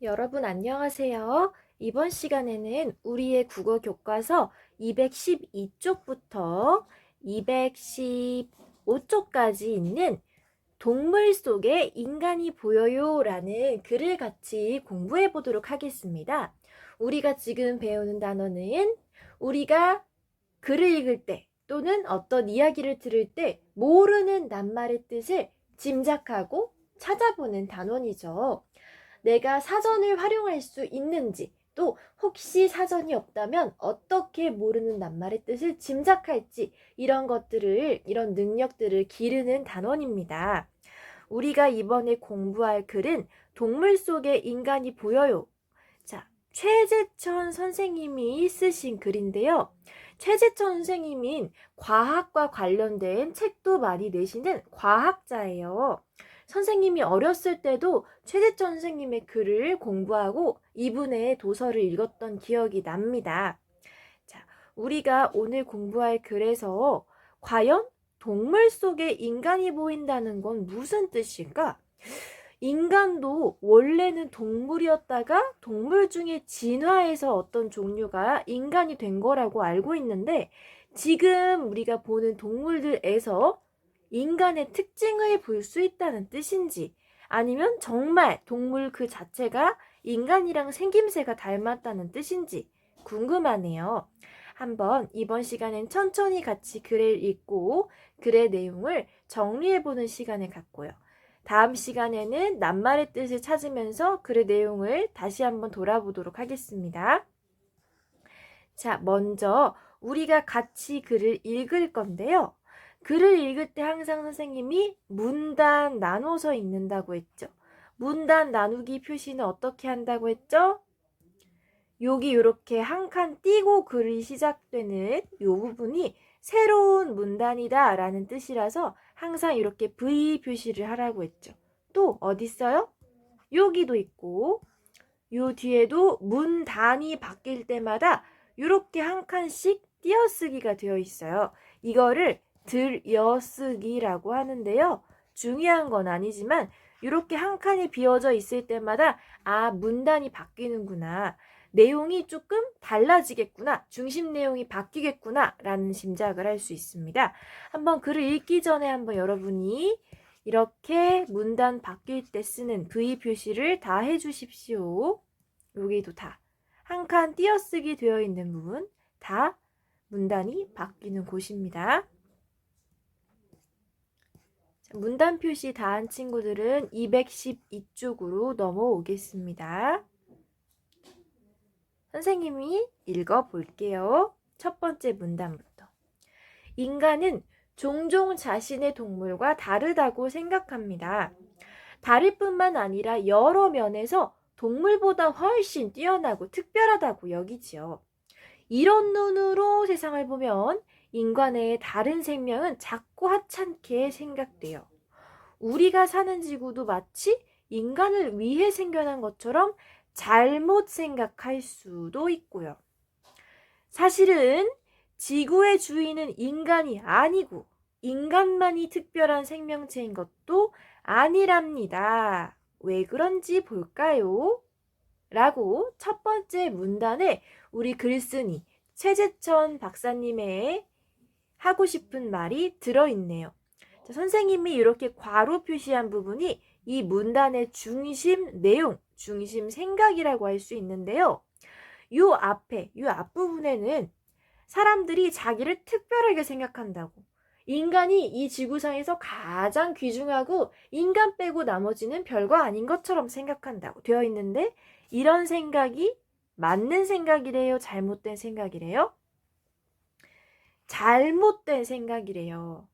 여러분 안녕하세요. 이번 시간에는 우리의 국어 교과서 212쪽부터 215쪽까지 있는 동물 속에 인간이 보여요 라는 글을 같이 공부해 보도록 하겠습니다. 우리가 지금 배우는 단어는 우리가 글을 읽을 때 또는 어떤 이야기를 들을 때 모르는 낱말의 뜻을 짐작하고 찾아보는 단원이죠. 내가 사전을 활용할 수 있는지, 또 혹시 사전이 없다면 어떻게 모르는 낱말의 뜻을 짐작할지, 이런 능력들을 기르는 단원입니다. 우리가 이번에 공부할 글은 동물 속에 인간이 보여요. 자, 최재천 선생님이 쓰신 글인데요. 최재천 선생님인 과학과 관련된 책도 많이 내시는 과학자예요. 선생님이 어렸을 때도 최재천 선생님의 글을 공부하고 이분의 도서를 읽었던 기억이 납니다. 자, 우리가 오늘 공부할 글에서 과연 동물 속에 인간이 보인다는 건 무슨 뜻일까? 인간도 원래는 동물이었다가 동물 중에 진화해서 어떤 종류가 인간이 된 거라고 알고 있는데, 지금 우리가 보는 동물들에서 인간의 특징을 볼 수 있다는 뜻인지, 아니면 정말 동물 그 자체가 인간이랑 생김새가 닮았다는 뜻인지 궁금하네요. 한번 이번 시간엔 천천히 같이 글을 읽고 글의 내용을 정리해보는 시간을 갖고요. 다음 시간에는 낱말의 뜻을 찾으면서 글의 내용을 다시 한번 돌아보도록 하겠습니다. 자, 먼저 우리가 같이 글을 읽을 건데요. 글을 읽을 때 항상 선생님이 문단 나눠서 읽는다고 했죠. 문단 나누기 표시는 어떻게 한다고 했죠? 여기 이렇게 한 칸 띄고 글이 시작되는 이 부분이 새로운 문단이다 라는 뜻이라서 항상 이렇게 V 표시를 하라고 했죠. 또 어디 있어요? 여기도 있고, 요 뒤에도 문단이 바뀔 때마다 이렇게 한 칸씩 띄어쓰기가 되어 있어요. 이거를 들여쓰기라고 하는데요. 중요한 건 아니지만 이렇게 한 칸이 비어져 있을 때마다 문단이 바뀌는구나, 내용이 조금 달라지겠구나, 중심 내용이 바뀌겠구나 라는 짐작을 할 수 있습니다. 한번 글을 읽기 전에 한번 여러분이 이렇게 문단 바뀔 때 쓰는 V 표시를 다 해주십시오. 여기도 다 한 칸 띄어쓰기 되어 있는 부분 다 문단이 바뀌는 곳입니다. 문단 표시 다 한 친구들은 212쪽으로 넘어오겠습니다. 선생님이 읽어볼게요. 첫 번째 문단부터. 인간은 종종 자신의 동물과 다르다고 생각합니다. 다를 뿐만 아니라 여러 면에서 동물보다 훨씬 뛰어나고 특별하다고 여기지요. 이런 눈으로 세상을 보면 인간의 다른 생명은 작고 하찮게 생각돼요. 우리가 사는 지구도 마치 인간을 위해 생겨난 것처럼 잘못 생각할 수도 있고요. 사실은 지구의 주인은 인간이 아니고 인간만이 특별한 생명체인 것도 아니랍니다. 왜 그런지 볼까요? 라고 첫 번째 문단에 우리 글쓴이 최재천 박사님의 하고 싶은 말이 들어있네요. 자, 선생님이 이렇게 괄호 표시한 부분이 이 문단의 중심 내용, 중심 생각이라고 할 수 있는데요. 요 앞부분에는 사람들이 자기를 특별하게 생각한다고, 인간이 이 지구상에서 가장 귀중하고 인간 빼고 나머지는 별거 아닌 것처럼 생각한다고 되어 있는데, 이런 생각이 맞는 생각이래요? 잘못된 생각이래요? 잘못된 생각이래요.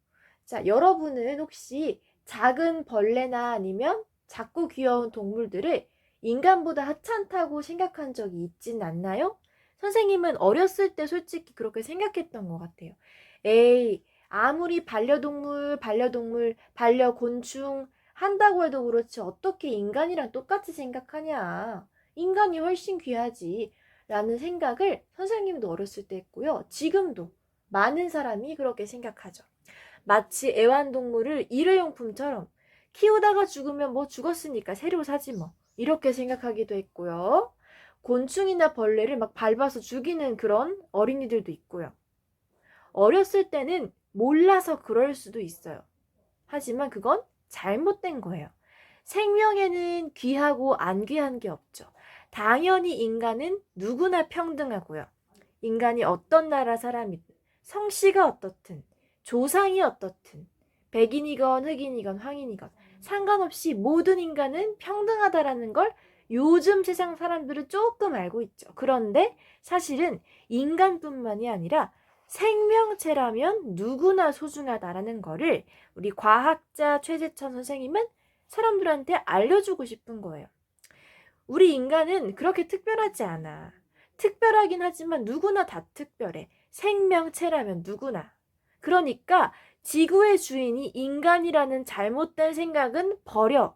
자, 여러분은 혹시 작은 벌레나 아니면 작고 귀여운 동물들을 인간보다 하찮다고 생각한 적이 있진 않나요? 선생님은 어렸을 때 솔직히 그렇게 생각했던 것 같아요. 에이, 아무리 반려동물, 반려곤충 한다고 해도 그렇지 어떻게 인간이랑 똑같이 생각하냐. 인간이 훨씬 귀하지. 라는 생각을 선생님도 어렸을 때 했고요. 지금도 많은 사람이 그렇게 생각하죠. 마치 애완동물을 일회용품처럼 키우다가 죽으면 뭐 죽었으니까 새로 사지 뭐, 이렇게 생각하기도 했고요. 곤충이나 벌레를 막 밟아서 죽이는 그런 어린이들도 있고요. 어렸을 때는 몰라서 그럴 수도 있어요. 하지만 그건 잘못된 거예요. 생명에는 귀하고 안 귀한 게 없죠. 당연히 인간은 누구나 평등하고요. 인간이 어떤 나라 사람이든, 성씨가 어떻든, 조상이 어떻든, 백인이건 흑인이건 황인이건 상관없이 모든 인간은 평등하다라는 걸 요즘 세상 사람들은 조금 알고 있죠. 그런데 사실은 인간뿐만이 아니라 생명체라면 누구나 소중하다라는 거를 우리 과학자 최재천 선생님은 사람들한테 알려주고 싶은 거예요. 우리 인간은 그렇게 특별하지 않아. 특별하긴 하지만 누구나 다 특별해. 생명체라면 누구나. 그러니까 지구의 주인이 인간이라는 잘못된 생각은 버려.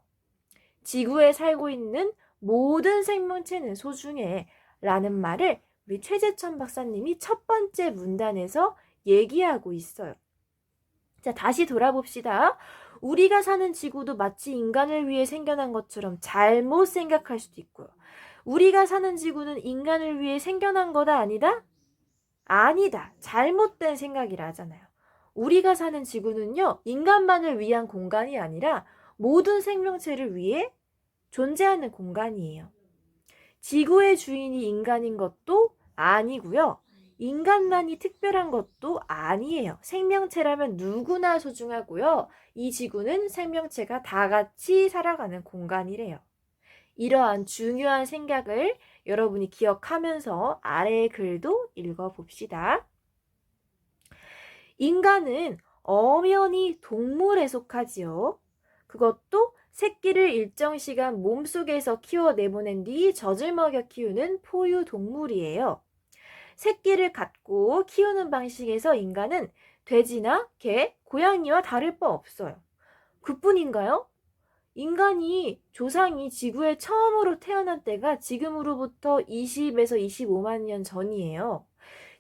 지구에 살고 있는 모든 생명체는 소중해. 라는 말을 우리 최재천 박사님이 첫 번째 문단에서 얘기하고 있어요. 자, 다시 돌아봅시다. 우리가 사는 지구도 마치 인간을 위해 생겨난 것처럼 잘못 생각할 수도 있고요. 우리가 사는 지구는 인간을 위해 생겨난 거다 아니다? 아니다. 잘못된 생각이라 하잖아요. 우리가 사는 지구는요, 인간만을 위한 공간이 아니라 모든 생명체를 위해 존재하는 공간이에요. 지구의 주인이 인간인 것도 아니고요. 인간만이 특별한 것도 아니에요. 생명체라면 누구나 소중하고요. 이 지구는 생명체가 다 같이 살아가는 공간이래요. 이러한 중요한 생각을 여러분이 기억하면서 아래의 글도 읽어봅시다. 인간은 엄연히 동물에 속하지요. 그것도 새끼를 일정 시간 몸속에서 키워내보낸 뒤 젖을 먹여 키우는 포유동물이에요. 새끼를 갖고 키우는 방식에서 인간은 돼지나 개, 고양이와 다를 바 없어요. 그뿐인가요? 인간이 조상이 지구에 처음으로 태어난 때가 지금으로부터 20에서 25만 년 전이에요.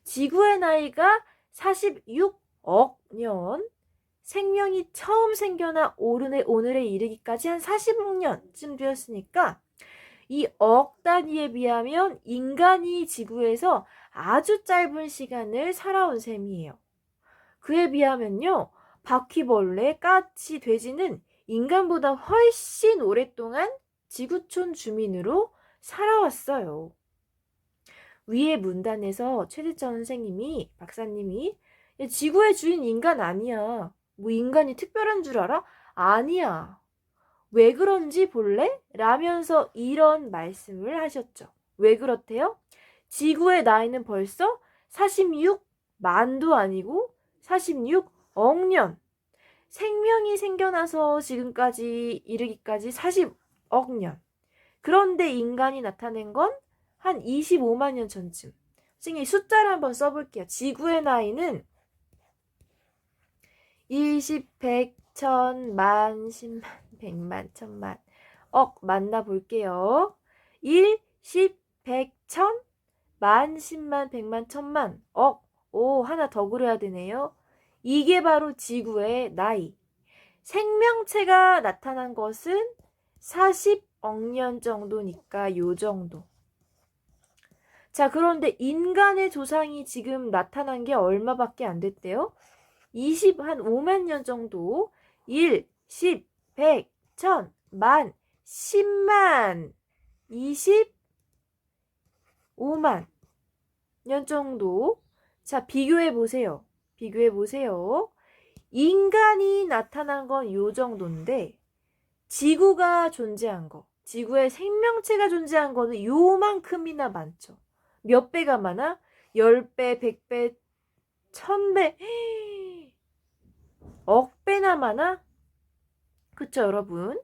지구의 나이가 46억 년, 생명이 처음 생겨나 오늘에 이르기까지 한 40억 년쯤 되었으니까 이 억 단위에 비하면 인간이 지구에서 아주 짧은 시간을 살아온 셈이에요. 그에 비하면요, 바퀴벌레, 까치, 돼지는 인간보다 훨씬 오랫동안 지구촌 주민으로 살아왔어요. 위에 문단에서 최재천 선생님이, 박사님이 지구의 주인 인간 아니야. 뭐 인간이 특별한 줄 알아? 아니야. 왜 그런지 볼래? 라면서 이런 말씀을 하셨죠. 왜 그렇대요? 지구의 나이는 벌써 46만도 아니고 46억 년. 생명이 생겨나서 지금까지 이르기까지 40억 년. 그런데 인간이 나타낸 건 한 25만 년 전쯤. 선생님 숫자를 한번 써볼게요. 지구의 나이는 1, 10, 100, 1000, 만, 10만, 100만, 1000만, 억 만나볼게요. 1, 10, 100, 1000, 만, 10만, 100만, 1000만, 억. 오, 하나 더 그려야 되네요. 이게 바로 지구의 나이. 생명체가 나타난 것은 40억 년 정도니까 요 정도. 자, 그런데 인간의 조상이 지금 나타난 게 얼마밖에 안 됐대요? 한 5만 년 정도. 1, 10, 100, 1000, 만, 10만, 25만 년 정도. 자, 비교해 보세요. 비교해 보세요. 인간이 나타난 건 요 정도인데 지구가 존재한 거, 지구에 생명체가 존재한 거는 요만큼이나 많죠. 몇 배가 많아? 10배, 100배, 1000배, 억배나 많아? 그쵸, 여러분?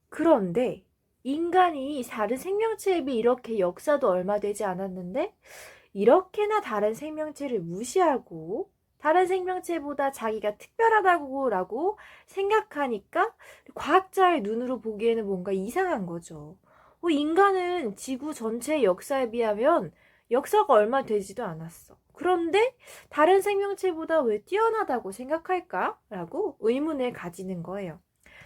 그런데 인간이 다른 생명체에 비해 이렇게 역사도 얼마 되지 않았는데 이렇게나 다른 생명체를 무시하고 다른 생명체보다 자기가 특별하다고 생각하니까 과학자의 눈으로 보기에는 뭔가 이상한 거죠. 인간은 지구 전체의 역사에 비하면 역사가 얼마 되지도 않았어. 그런데 다른 생명체보다 왜 뛰어나다고 생각할까? 라고 의문을 가지는 거예요.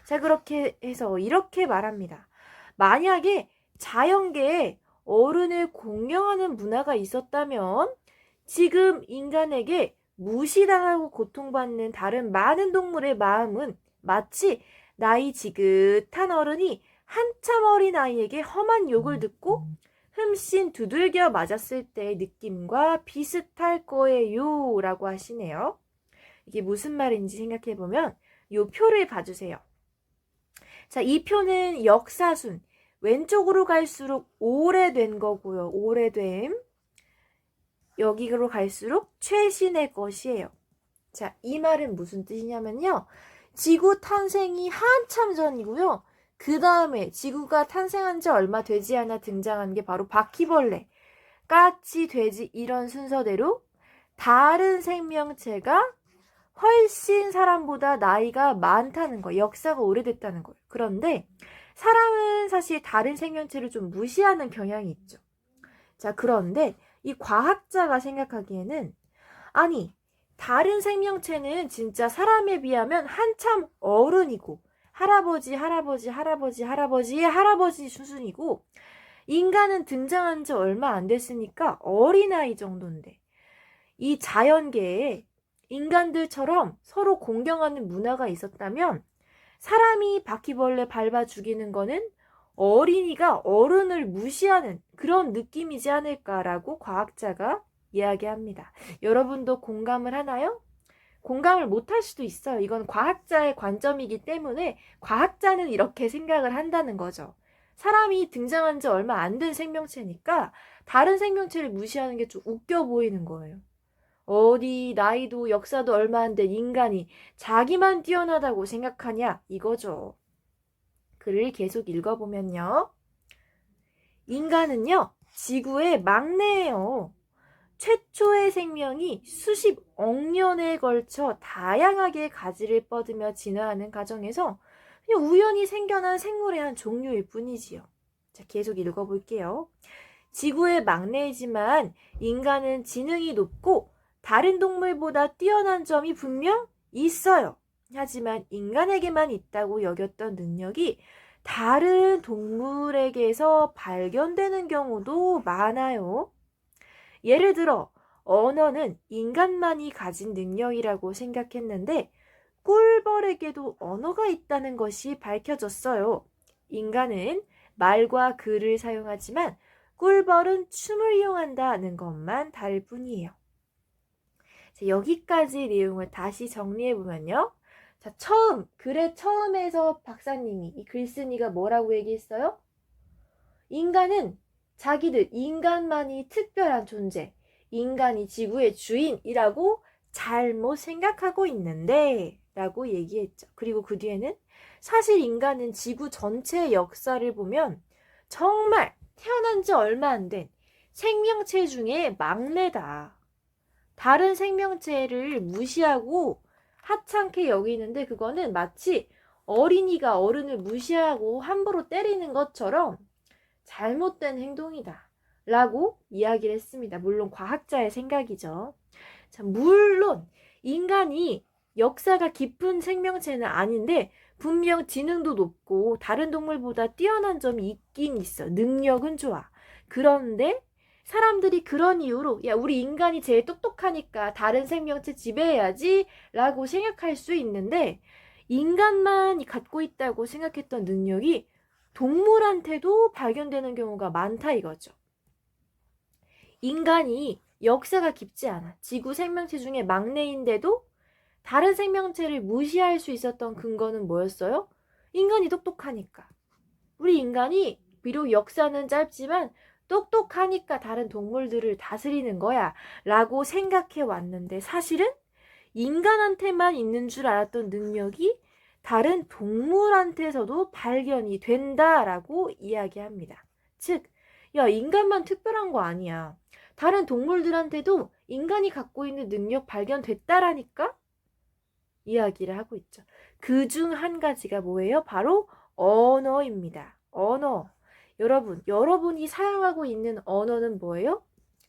자, 그렇게 해서 이렇게 말합니다. 만약에 자연계에 어른을 공경하는 문화가 있었다면 지금 인간에게 무시당하고 고통받는 다른 많은 동물의 마음은 마치 나이 지긋한 어른이 한참 어린 아이에게 험한 욕을 듣고 흠씬 두들겨 맞았을 때의 느낌과 비슷할 거예요 라고 하시네요. 이게 무슨 말인지 생각해보면 이 표를 봐주세요. 자, 이 표는 역사순, 왼쪽으로 갈수록 오래된 거고요. 오래됨. 여기로 갈수록 최신의 것이에요. 자, 이 말은 무슨 뜻이냐면요. 지구 탄생이 한참 전이고요. 그 다음에 지구가 탄생한 지 얼마 되지 않아 등장한 게 바로 바퀴벌레, 까치, 돼지 이런 순서대로 다른 생명체가 훨씬 사람보다 나이가 많다는 거예요. 역사가 오래됐다는 거예요. 그런데 사람은 사실 다른 생명체를 좀 무시하는 경향이 있죠. 자, 그런데 이 과학자가 생각하기에는 아니, 다른 생명체는 진짜 사람에 비하면 한참 어른이고 할아버지의 할아버지 수준이고 인간은 등장한 지 얼마 안 됐으니까 어린아이 정도인데 이 자연계에 인간들처럼 서로 공경하는 문화가 있었다면 사람이 바퀴벌레 밟아 죽이는 거는 어린이가 어른을 무시하는 그런 느낌이지 않을까라고 과학자가 이야기합니다. 여러분도 공감을 하나요? 공감을 못할 수도 있어요. 이건 과학자의 관점이기 때문에 과학자는 이렇게 생각을 한다는 거죠. 사람이 등장한 지 얼마 안 된 생명체니까 다른 생명체를 무시하는 게 좀 웃겨 보이는 거예요. 어디 나이도 역사도 얼마 안 된 인간이 자기만 뛰어나다고 생각하냐 이거죠. 글을 계속 읽어보면요. 인간은요, 지구의 막내예요. 최초의 생명이 수십억 년에 걸쳐 다양하게 가지를 뻗으며 진화하는 과정에서 그냥 우연히 생겨난 생물의 한 종류일 뿐이지요. 자, 계속 읽어볼게요. 지구의 막내이지만 인간은 지능이 높고 다른 동물보다 뛰어난 점이 분명 있어요. 하지만 인간에게만 있다고 여겼던 능력이 다른 동물에게서 발견되는 경우도 많아요. 예를 들어 언어는 인간만이 가진 능력이라고 생각했는데 꿀벌에게도 언어가 있다는 것이 밝혀졌어요. 인간은 말과 글을 사용하지만 꿀벌은 춤을 이용한다는 것만 다를 뿐이에요. 자, 여기까지 내용을 다시 정리해보면요. 자, 글의 처음에서 박사님이 이 글쓴이가 뭐라고 얘기했어요? 인간은 자기들, 인간만이 특별한 존재, 인간이 지구의 주인이라고 잘못 생각하고 있는데 라고 얘기했죠. 그리고 그 뒤에는 사실 인간은 지구 전체의 역사를 보면 정말 태어난 지 얼마 안 된 생명체 중에 막내다. 다른 생명체를 무시하고 하찮게 여기는데 그거는 마치 어린이가 어른을 무시하고 함부로 때리는 것처럼 잘못된 행동이다 라고 이야기를 했습니다. 물론 과학자의 생각이죠. 자, 물론 인간이 역사가 깊은 생명체는 아닌데 분명 지능도 높고 다른 동물보다 뛰어난 점이 있긴 있어. 능력은 좋아. 그런데 사람들이 그런 이유로 야, 우리 인간이 제일 똑똑하니까 다른 생명체 지배해야지 라고 생각할 수 있는데 인간만이 갖고 있다고 생각했던 능력이 동물한테도 발견되는 경우가 많다 이거죠. 인간이 역사가 깊지 않아. 지구 생명체 중에 막내인데도 다른 생명체를 무시할 수 있었던 근거는 뭐였어요? 인간이 똑똑하니까. 우리 인간이 비록 역사는 짧지만 똑똑하니까 다른 동물들을 다스리는 거야 라고 생각해 왔는데 사실은 인간한테만 있는 줄 알았던 능력이 다른 동물한테서도 발견이 된다라고 이야기합니다. 즉, 야, 인간만 특별한 거 아니야. 다른 동물들한테도 인간이 갖고 있는 능력 발견됐다라니까? 이야기를 하고 있죠. 그 중 한 가지가 뭐예요? 바로 언어입니다. 언어. 여러분이 사용하고 있는 언어는 뭐예요?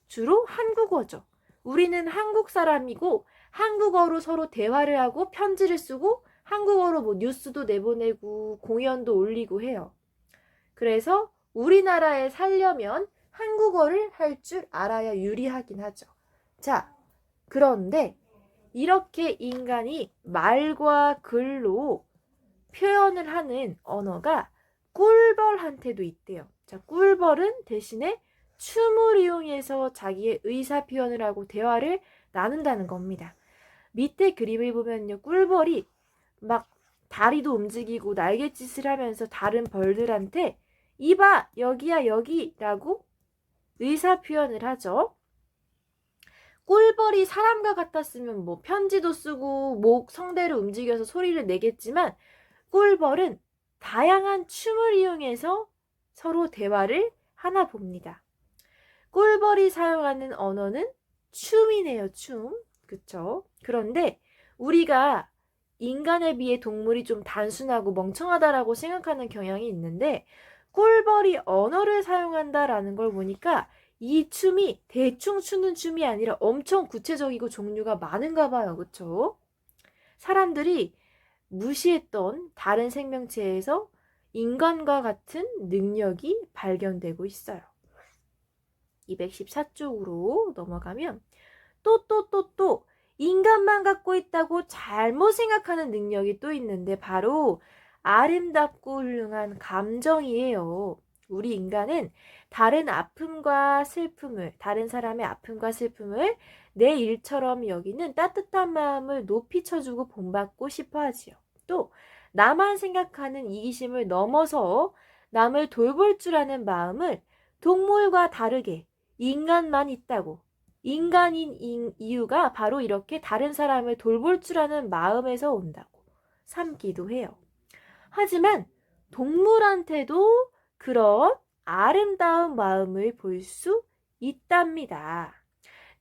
주로 한국어죠. 우리는 한국 사람이고 한국어로 서로 대화를 하고 편지를 쓰고 한국어로 뭐 뉴스도 내보내고 공연도 올리고 해요. 그래서 우리나라에 살려면 한국어를 할 줄 알아야 유리하긴 하죠. 자, 그런데 이렇게 인간이 말과 글로 표현을 하는 언어가 꿀벌한테도 있대요. 자, 꿀벌은 대신에 춤을 이용해서 자기의 의사 표현을 하고 대화를 나눈다는 겁니다. 밑에 그림을 보면요, 꿀벌이 막 다리도 움직이고 날갯짓을 하면서 다른 벌들한테 이봐, 여기야, 여기라고 의사 표현을 하죠. 꿀벌이 사람과 같았으면 뭐 편지도 쓰고 목, 성대를 움직여서 소리를 내겠지만 꿀벌은 다양한 춤을 이용해서 서로 대화를 하나 봅니다. 꿀벌이 사용하는 언어는 춤이네요, 춤. 그쵸? 그런데 우리가 인간에 비해 동물이 좀 단순하고 멍청하다라고 생각하는 경향이 있는데 꿀벌이 언어를 사용한다라는 걸 보니까 이 춤이 대충 추는 춤이 아니라 엄청 구체적이고 종류가 많은가 봐요. 그쵸? 사람들이 무시했던 다른 생명체에서 인간과 같은 능력이 발견되고 있어요. 214쪽으로 넘어가면 또 인간만 갖고 있다고 잘못 생각하는 능력이 또 있는데 바로 아름답고 훌륭한 감정이에요. 우리 인간은 다른 사람의 아픔과 슬픔을 내 일처럼 여기는 따뜻한 마음을 높이 쳐주고 본받고 싶어 하지요. 또 나만 생각하는 이기심을 넘어서 남을 돌볼 줄 아는 마음을 동물과 다르게 인간만 있다고, 인간인 이유가 바로 이렇게 다른 사람을 돌볼 줄 아는 마음에서 온다고 삼기도 해요. 하지만 동물한테도 그런 아름다운 마음을 볼 수 있답니다.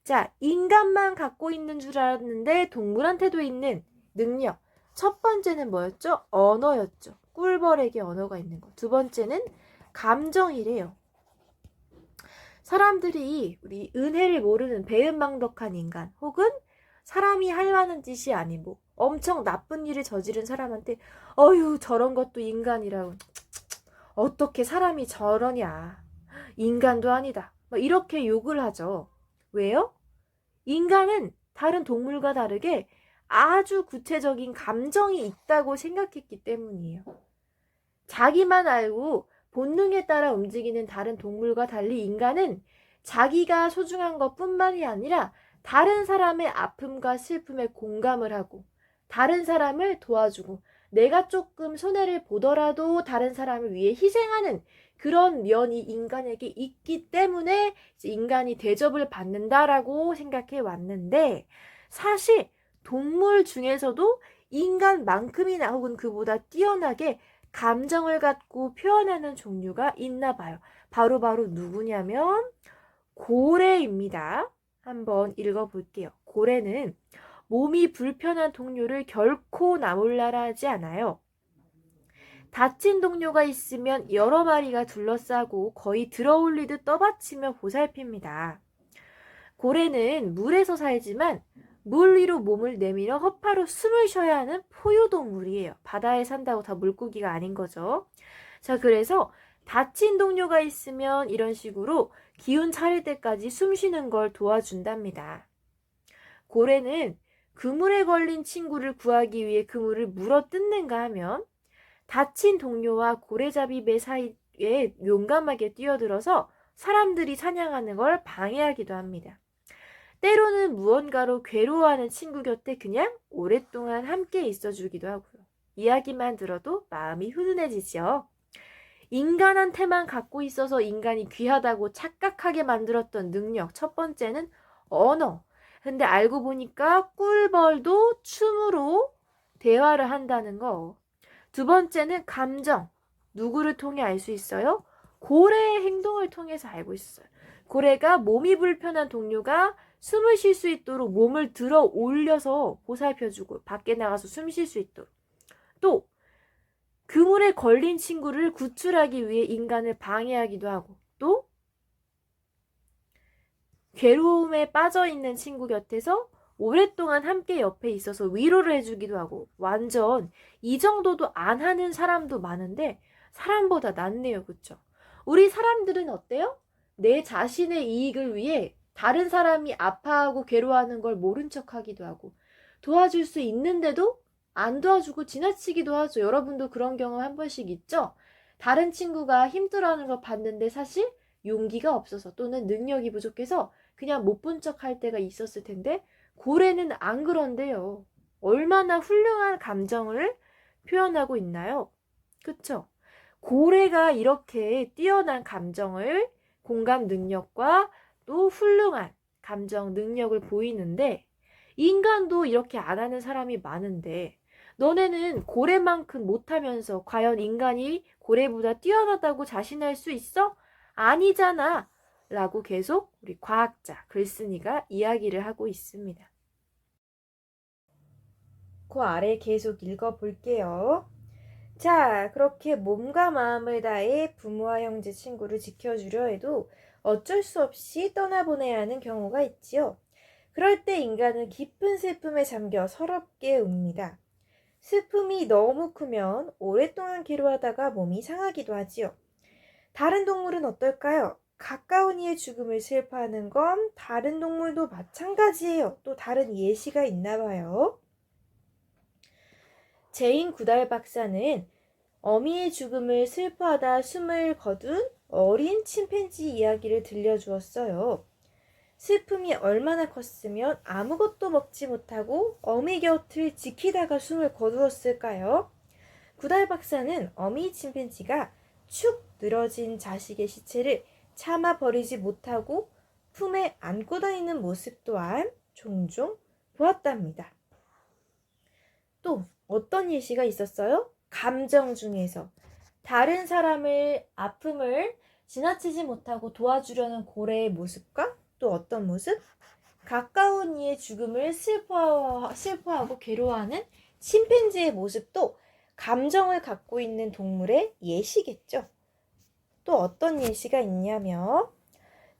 자, 인간만 갖고 있는 줄 알았는데 동물한테도 있는 능력. 첫 번째는 뭐였죠? 언어였죠. 꿀벌에게 언어가 있는 거. 두 번째는 감정이래요. 사람들이 우리 은혜를 모르는 배은망덕한 인간 혹은 사람이 할 만한 짓이 아니고 엄청 나쁜 일을 저지른 사람한테 어휴 저런 것도 인간이라고 어떻게 사람이 저러냐 인간도 아니다 이렇게 욕을 하죠. 왜요? 인간은 다른 동물과 다르게 아주 구체적인 감정이 있다고 생각했기 때문이에요. 자기만 알고 본능에 따라 움직이는 다른 동물과 달리 인간은 자기가 소중한 것뿐만이 아니라 다른 사람의 아픔과 슬픔에 공감을 하고 다른 사람을 도와주고 내가 조금 손해를 보더라도 다른 사람을 위해 희생하는 그런 면이 인간에게 있기 때문에 인간이 대접을 받는다라고 생각해 왔는데 사실 동물 중에서도 인간만큼이나 혹은 그보다 뛰어나게 감정을 갖고 표현하는 종류가 있나 봐요. 바로 누구냐면 고래입니다. 한번 읽어볼게요. 고래는 몸이 불편한 동료를 결코 나몰라라 하지 않아요. 다친 동료가 있으면 여러 마리가 둘러싸고 거의 들어올리듯 떠받치며 보살핍니다. 고래는 물에서 살지만 물 위로 몸을 내밀어 허파로 숨을 쉬어야 하는 포유동물이에요. 바다에 산다고 다 물고기가 아닌 거죠. 자, 그래서 다친 동료가 있으면 이런 식으로 기운 차릴 때까지 숨 쉬는 걸 도와준답니다. 고래는 그물에 걸린 친구를 구하기 위해 그물을 물어 뜯는가 하면 다친 동료와 고래잡이 배 사이에 용감하게 뛰어들어서 사람들이 사냥하는 걸 방해하기도 합니다. 때로는 무언가로 괴로워하는 친구 곁에 그냥 오랫동안 함께 있어주기도 하고요. 이야기만 들어도 마음이 훈훈해지죠. 인간한테만 갖고 있어서 인간이 귀하다고 착각하게 만들었던 능력. 첫 번째는 언어. 근데 알고 보니까 꿀벌도 춤으로 대화를 한다는 거. 두 번째는 감정. 누구를 통해 알 수 있어요? 고래의 행동을 통해서 알고 있어요. 고래가 몸이 불편한 동료가 숨을 쉴 수 있도록 몸을 들어 올려서 보살펴주고 밖에 나가서 숨 쉴 수 있도록. 또 그물에 걸린 친구를 구출하기 위해 인간을 방해하기도 하고 또 괴로움에 빠져 있는 친구 곁에서 오랫동안 함께 옆에 있어서 위로를 해주기도 하고 완전 이 정도도 안 하는 사람도 많은데 사람보다 낫네요. 그쵸? 우리 사람들은 어때요? 내 자신의 이익을 위해 다른 사람이 아파하고 괴로워하는 걸 모른 척 하기도 하고 도와줄 수 있는데도 안 도와주고 지나치기도 하죠. 여러분도 그런 경험 한 번씩 있죠? 다른 친구가 힘들어하는 거 봤는데 사실 용기가 없어서 또는 능력이 부족해서 그냥 못 본 척 할 때가 있었을 텐데 고래는 안 그런데요. 얼마나 훌륭한 감정을 표현하고 있나요? 그쵸? 고래가 이렇게 뛰어난 감정을 공감 능력과 또 훌륭한 감정 능력을 보이는데 인간도 이렇게 안 하는 사람이 많은데 너네는 고래만큼 못하면서 과연 인간이 고래보다 뛰어나다고 자신할 수 있어? 아니잖아. 라고 계속 우리 과학자 글쓴이가 이야기를 하고 있습니다. 그 아래 계속 읽어볼게요. 자, 그렇게 몸과 마음을 다해 부모와 형제, 친구를 지켜주려 해도 어쩔 수 없이 떠나보내야 하는 경우가 있지요. 그럴 때 인간은 깊은 슬픔에 잠겨 서럽게 웁니다. 슬픔이 너무 크면 오랫동안 괴로워하다가 몸이 상하기도 하지요. 다른 동물은 어떨까요? 가까운 이의 죽음을 슬퍼하는 건 다른 동물도 마찬가지예요. 또 다른 예시가 있나 봐요. 제인 구달 박사는 어미의 죽음을 슬퍼하다 숨을 거둔 어린 침팬지 이야기를 들려주었어요. 슬픔이 얼마나 컸으면 아무것도 먹지 못하고 어미 곁을 지키다가 숨을 거두었을까요? 구달 박사는 어미 침팬지가 축 늘어진 자식의 시체를 차마 버리지 못하고 품에 안고 다니는 모습 또한 종종 보았답니다. 또 어떤 예시가 있었어요? 감정 중에서 다른 사람의 아픔을 지나치지 못하고 도와주려는 고래의 모습과 또 어떤 모습? 가까운 이의 죽음을 슬퍼하고 괴로워하는 침팬지의 모습도 감정을 갖고 있는 동물의 예시겠죠. 또 어떤 예시가 있냐면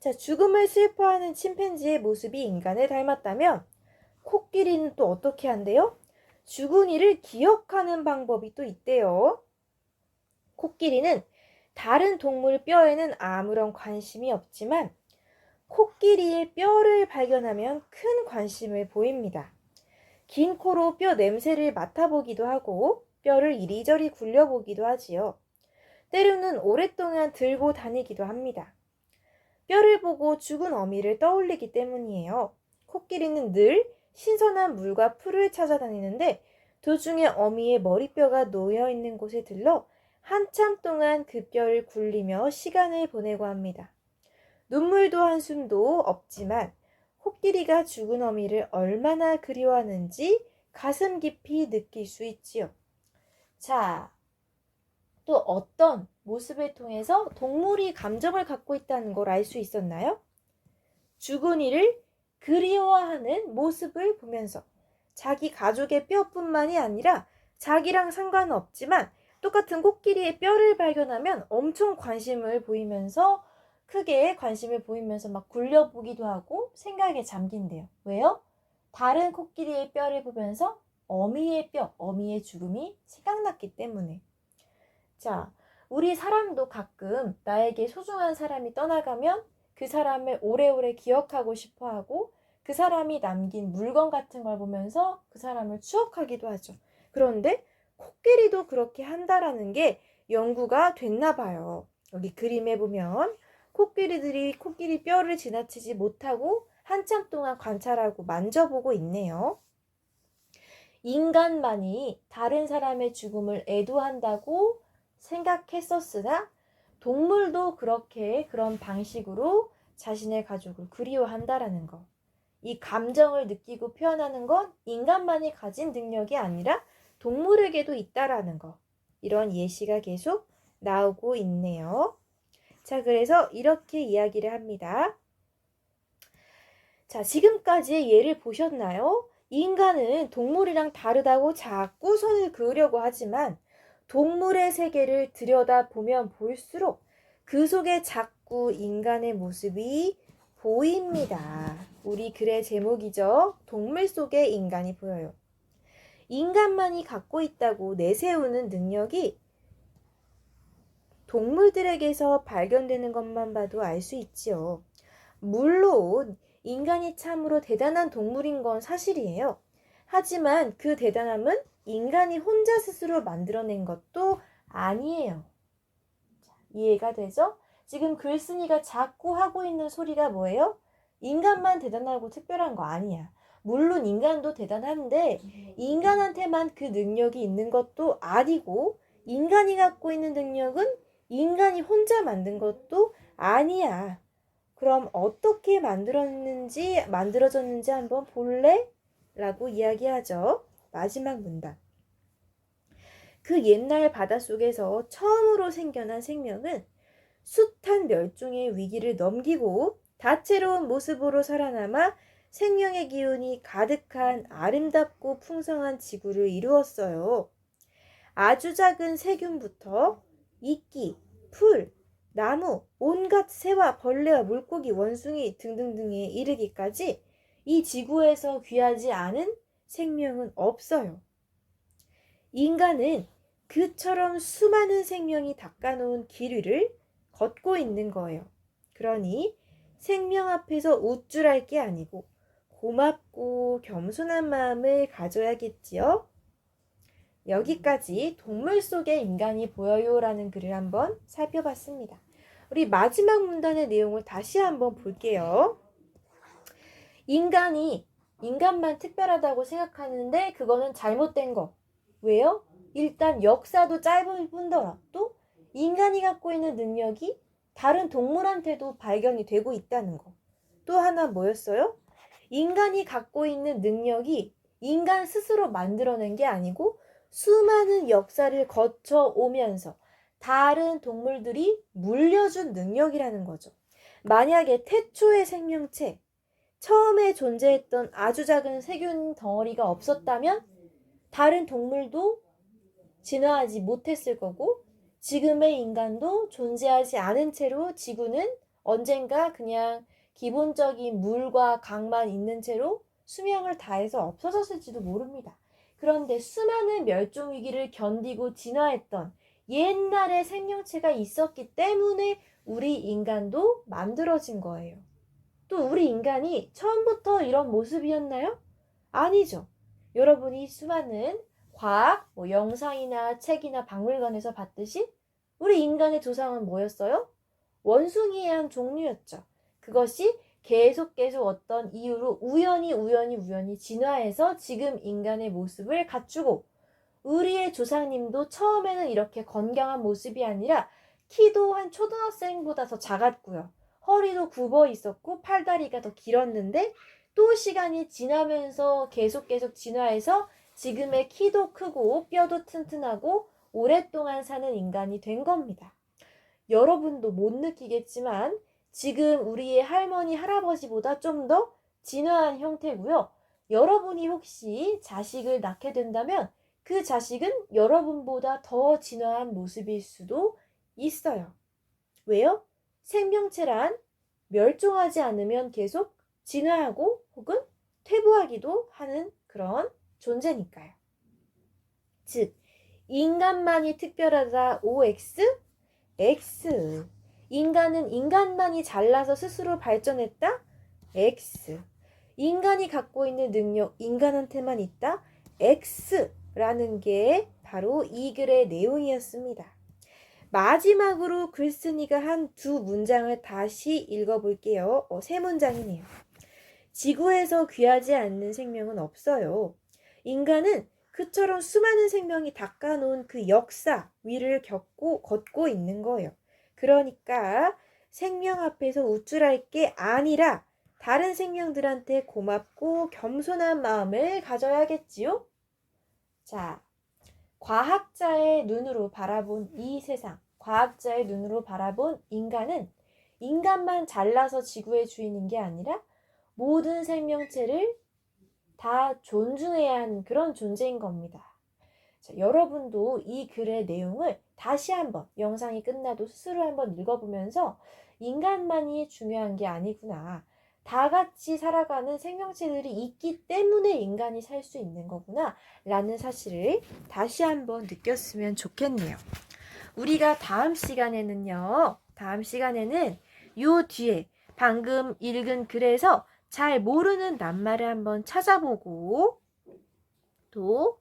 자, 죽음을 슬퍼하는 침팬지의 모습이 인간을 닮았다면 코끼리는 또 어떻게 한대요? 죽은 이를 기억하는 방법이 또 있대요. 코끼리는 다른 동물 뼈에는 아무런 관심이 없지만 코끼리의 뼈를 발견하면 큰 관심을 보입니다. 긴 코로 뼈 냄새를 맡아보기도 하고 뼈를 이리저리 굴려보기도 하지요. 때로는 오랫동안 들고 다니기도 합니다. 뼈를 보고 죽은 어미를 떠올리기 때문이에요. 코끼리는 늘 신선한 물과 풀을 찾아다니는데 도중에 어미의 머리뼈가 놓여있는 곳에 들러 한참 동안 그 뼈를 굴리며 시간을 보내고 합니다. 눈물도 한숨도 없지만 코끼리가 죽은 어미를 얼마나 그리워하는지 가슴 깊이 느낄 수 있지요. 자, 또 어떤 모습을 통해서 동물이 감정을 갖고 있다는 걸 알 수 있었나요? 죽은 이를 그리워하는 모습을 보면서 자기 가족의 뼈뿐만이 아니라 자기랑 상관없지만 똑같은 코끼리의 뼈를 발견하면 엄청 관심을 보이면서 크게 관심을 보이면서 막 굴려보기도 하고 생각에 잠긴대요. 왜요? 다른 코끼리의 뼈를 보면서 어미의 뼈, 어미의 죽음이 생각났기 때문에. 자, 우리 사람도 가끔 나에게 소중한 사람이 떠나가면 그 사람을 오래오래 기억하고 싶어 하고 그 사람이 남긴 물건 같은 걸 보면서 그 사람을 추억하기도 하죠. 그런데 코끼리도 그렇게 한다라는 게 연구가 됐나 봐요. 여기 그림에 보면 코끼리들이 코끼리 뼈를 지나치지 못하고 한참 동안 관찰하고 만져보고 있네요. 인간만이 다른 사람의 죽음을 애도한다고 생각했었으나 동물도 그렇게 그런 방식으로 자신의 가족을 그리워한다라는 거. 이 감정을 느끼고 표현하는 건 인간만이 가진 능력이 아니라 동물에게도 있다라는 거. 이런 예시가 계속 나오고 있네요. 자, 그래서 이렇게 이야기를 합니다. 자, 지금까지의 예를 보셨나요? 인간은 동물이랑 다르다고 자꾸 선을 그으려고 하지만 동물의 세계를 들여다보면 볼수록 그 속에 자꾸 인간의 모습이 보입니다. 우리 글의 제목이죠. 동물 속에 인간이 보여요. 인간만이 갖고 있다고 내세우는 능력이 동물들에게서 발견되는 것만 봐도 알 수 있지요. 물론 인간이 참으로 대단한 동물인 건 사실이에요. 하지만 그 대단함은 인간이 혼자 스스로 만들어낸 것도 아니에요. 이해가 되죠? 지금 글쓴이가 자꾸 하고 있는 소리가 뭐예요? 인간만 대단하고 특별한 거 아니야. 물론 인간도 대단한데 인간한테만 그 능력이 있는 것도 아니고 인간이 갖고 있는 능력은 인간이 혼자 만든 것도 아니야. 그럼 어떻게 만들어졌는지 한번 볼래? 라고 이야기하죠. 마지막 문단. 그 옛날 바닷속에서 처음으로 생겨난 생명은 숱한 멸종의 위기를 넘기고 다채로운 모습으로 살아남아 생명의 기운이 가득한 아름답고 풍성한 지구를 이루었어요. 아주 작은 세균부터 이끼, 풀, 나무, 온갖 새와 벌레와 물고기, 원숭이 등등등에 이르기까지 이 지구에서 귀하지 않은 생명은 없어요. 인간은 그처럼 수많은 생명이 닦아놓은 길 위를 걷고 있는 거예요. 그러니 생명 앞에서 우쭐할 게 아니고 고맙고 겸손한 마음을 가져야겠지요. 여기까지 동물 속의 인간이 보여요라는 글을 한번 살펴봤습니다. 우리 마지막 문단의 내용을 다시 한번 볼게요. 인간만 특별하다고 생각하는데 그거는 잘못된 거. 왜요? 일단 역사도 짧을 뿐더러 또 인간이 갖고 있는 능력이 다른 동물한테도 발견이 되고 있다는 거. 또 하나 뭐였어요? 인간이 갖고 있는 능력이 인간 스스로 만들어낸 게 아니고 수많은 역사를 거쳐 오면서 다른 동물들이 물려준 능력이라는 거죠. 만약에 태초의 생명체, 처음에 존재했던 아주 작은 세균 덩어리가 없었다면 다른 동물도 진화하지 못했을 거고 지금의 인간도 존재하지 않은 채로 지구는 언젠가 그냥 기본적인 물과 강만 있는 채로 수명을 다해서 없어졌을지도 모릅니다. 그런데 수많은 멸종 위기를 견디고 진화했던 옛날의 생명체가 있었기 때문에 우리 인간도 만들어진 거예요. 또 우리 인간이 처음부터 이런 모습이었나요? 아니죠. 여러분이 수많은 과학, 영상이나 책이나 박물관에서 봤듯이 우리 인간의 조상은 뭐였어요? 원숭이의 한 종류였죠. 그것이 계속 어떤 이유로 우연히 진화해서 지금 인간의 모습을 갖추고 우리의 조상님도 처음에는 이렇게 건강한 모습이 아니라 키도 한 초등학생보다 더 작았고요. 허리도 굽어 있었고 팔다리가 더 길었는데 또 시간이 지나면서 계속 진화해서 지금의 키도 크고 뼈도 튼튼하고 오랫동안 사는 인간이 된 겁니다. 여러분도 못 느끼겠지만 지금 우리의 할머니, 할아버지보다 좀 더 진화한 형태고요. 여러분이 혹시 자식을 낳게 된다면 그 자식은 여러분보다 더 진화한 모습일 수도 있어요. 왜요? 생명체란 멸종하지 않으면 계속 진화하고 혹은 퇴보하기도 하는 그런 존재니까요. 즉, 인간만이 특별하다 OX, X. 인간은 인간만이 잘나서 스스로 발전했다? X. 인간이 갖고 있는 능력, 인간한테만 있다? X라는 게 바로 이 글의 내용이었습니다. 마지막으로 글쓴이가 한 두 문장을 다시 읽어볼게요. 세 문장이네요. 지구에서 귀하지 않는 생명은 없어요. 인간은 그처럼 수많은 생명이 닦아놓은 그 역사 위를 걷고 있는 거예요. 그러니까 생명 앞에서 우쭐할 게 아니라 다른 생명들한테 고맙고 겸손한 마음을 가져야겠지요? 자, 과학자의 눈으로 바라본 이 세상, 과학자의 눈으로 바라본 인간은 인간만 잘나서 지구의 주인인 게 아니라 모든 생명체를 다 존중해야 하는 그런 존재인 겁니다. 자, 여러분도 이 글의 내용을 다시 한번 영상이 끝나도 스스로 한번 읽어보면서 인간만이 중요한 게 아니구나. 다 같이 살아가는 생명체들이 있기 때문에 인간이 살 수 있는 거구나 라는 사실을 다시 한번 느꼈으면 좋겠네요. 우리가 다음 시간에는 요 뒤에 방금 읽은 글에서 잘 모르는 낱말을 한번 찾아보고, 또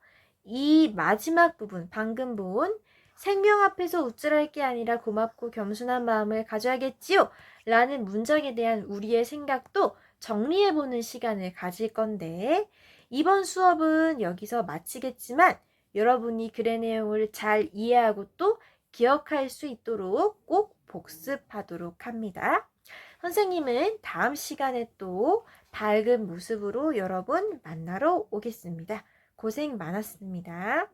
이 마지막 부분, 방금 본 생명 앞에서 우쭐할 게 아니라 고맙고 겸손한 마음을 가져야겠지요 라는 문장에 대한 우리의 생각도 정리해보는 시간을 가질 건데, 이번 수업은 여기서 마치겠지만 여러분이 글의 내용을 잘 이해하고 또 기억할 수 있도록 꼭 복습하도록 합니다. 선생님은 다음 시간에 또 밝은 모습으로 여러분 만나러 오겠습니다. 고생 많았습니다.